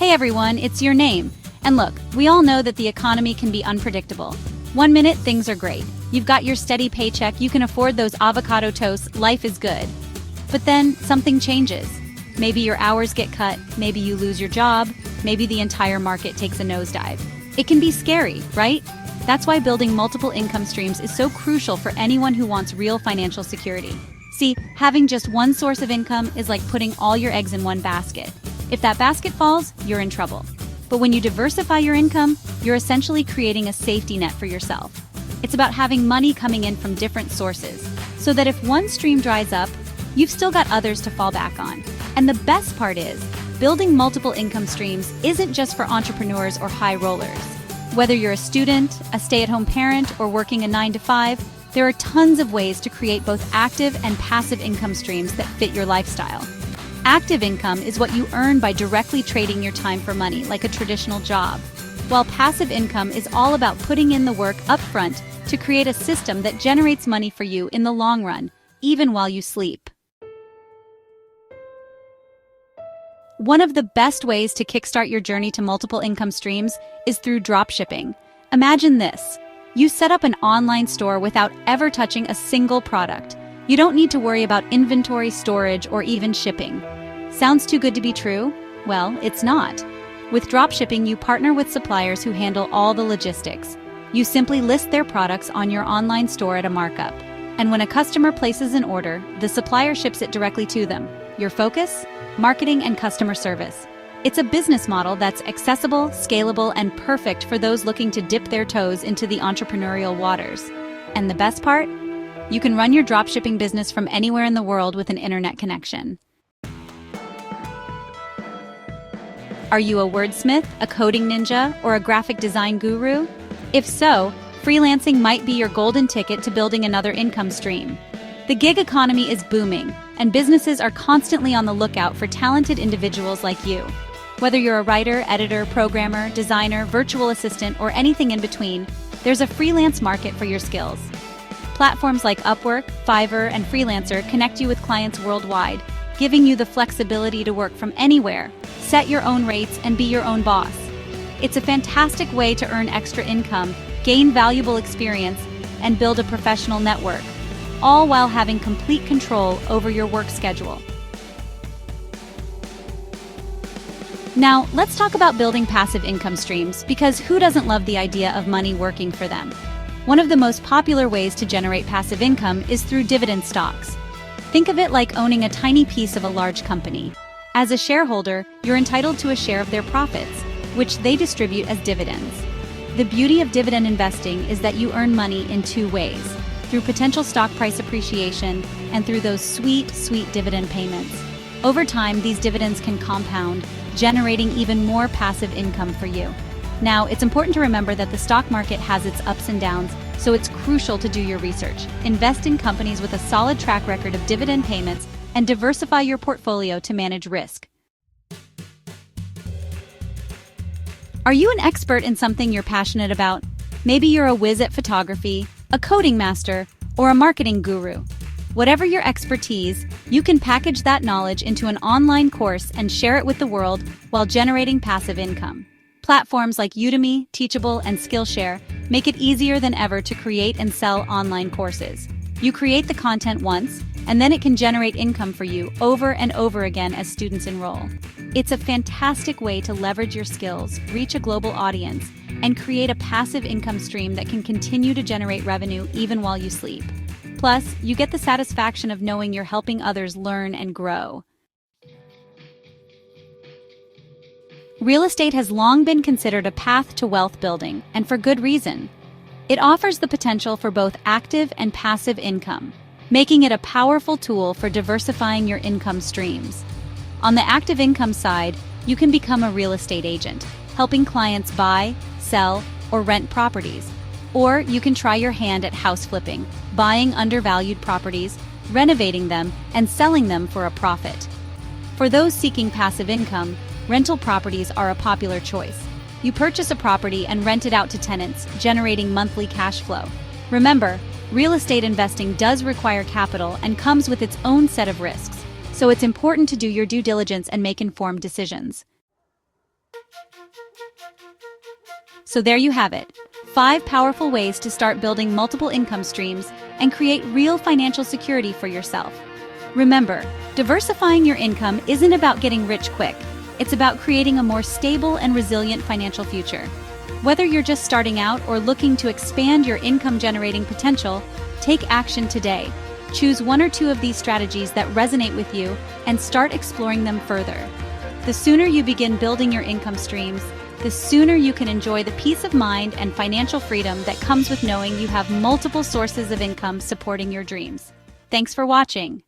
Hey everyone, it's your name. And look, we all know that the economy can be unpredictable. One minute, things are great. You've got your steady paycheck, you can afford those avocado toasts, life is good. But then, something changes. Maybe your hours get cut, maybe you lose your job, maybe the entire market takes a nosedive. It can be scary, right? That's why building multiple income streams is so crucial for anyone who wants real financial security. See, having just one source of income is like putting all your eggs in one basket. If that basket falls, you're in trouble. But when you diversify your income, you're essentially creating a safety net for yourself. It's about having money coming in from different sources, so that if one stream dries up, you've still got others to fall back on. And the best part is, building multiple income streams isn't just for entrepreneurs or high rollers. Whether you're a student, a stay-at-home parent, or working a 9-to-5, there are tons of ways to create both active and passive income streams that fit your lifestyle. Active income is what you earn by directly trading your time for money, like a traditional job, while passive income is all about putting in the work upfront to create a system that generates money for you in the long run, even while you sleep. One of the best ways to kickstart your journey to multiple income streams is through dropshipping. Imagine this. You set up an online store without ever touching a single product. You don't need to worry about inventory, storage, or even shipping. Sounds too good to be true? Well, it's not. With dropshipping, you partner with suppliers who handle all the logistics. You simply list their products on your online store at a markup. And when a customer places an order, the supplier ships it directly to them. Your focus? Marketing and customer service. It's a business model that's accessible, scalable, and perfect for those looking to dip their toes into the entrepreneurial waters. And the best part? You can run your dropshipping business from anywhere in the world with an internet connection. Are you a wordsmith, a coding ninja, or a graphic design guru? If so, freelancing might be your golden ticket to building another income stream. The gig economy is booming, and businesses are constantly on the lookout for talented individuals like you. Whether you're a writer, editor, programmer, designer, virtual assistant, or anything in between, there's a freelance market for your skills. Platforms like Upwork, Fiverr, and Freelancer connect you with clients worldwide, giving you the flexibility to work from anywhere, set your own rates, and be your own boss. It's a fantastic way to earn extra income, gain valuable experience, and build a professional network, all while having complete control over your work schedule. Now, let's talk about building passive income streams, because who doesn't love the idea of money working for them? One of the most popular ways to generate passive income is through dividend stocks. Think of it like owning a tiny piece of a large company. As a shareholder, you're entitled to a share of their profits, which they distribute as dividends. The beauty of dividend investing is that you earn money in two ways: through potential stock price appreciation and through those sweet, sweet dividend payments. Over time, these dividends can compound, generating even more passive income for you. Now, it's important to remember that the stock market has its ups and downs, so it's crucial to do your research. Invest in companies with a solid track record of dividend payments and diversify your portfolio to manage risk. Are you an expert in something you're passionate about? Maybe you're a whiz at photography, a coding master, or a marketing guru. Whatever your expertise, you can package that knowledge into an online course and share it with the world while generating passive income. Platforms like Udemy, Teachable, and Skillshare make it easier than ever to create and sell online courses. You create the content once, and then it can generate income for you over and over again as students enroll. It's a fantastic way to leverage your skills, reach a global audience, and create a passive income stream that can continue to generate revenue even while you sleep. Plus, you get the satisfaction of knowing you're helping others learn and grow. Real estate has long been considered a path to wealth building, and for good reason. It offers the potential for both active and passive income, making it a powerful tool for diversifying your income streams. On the active income side, you can become a real estate agent, helping clients buy, sell, or rent properties. Or you can try your hand at house flipping, buying undervalued properties, renovating them, and selling them for a profit. For those seeking passive income, rental properties are a popular choice. You purchase a property and rent it out to tenants, generating monthly cash flow. Remember, real estate investing does require capital and comes with its own set of risks, so it's important to do your due diligence and make informed decisions. So there you have it. 5 powerful ways to start building multiple income streams and create real financial security for yourself. Remember, diversifying your income isn't about getting rich quick. It's about creating a more stable and resilient financial future. Whether you're just starting out or looking to expand your income-generating potential, take action today. Choose 1 or 2 of these strategies that resonate with you and start exploring them further. The sooner you begin building your income streams, the sooner you can enjoy the peace of mind and financial freedom that comes with knowing you have multiple sources of income supporting your dreams. Thanks for watching.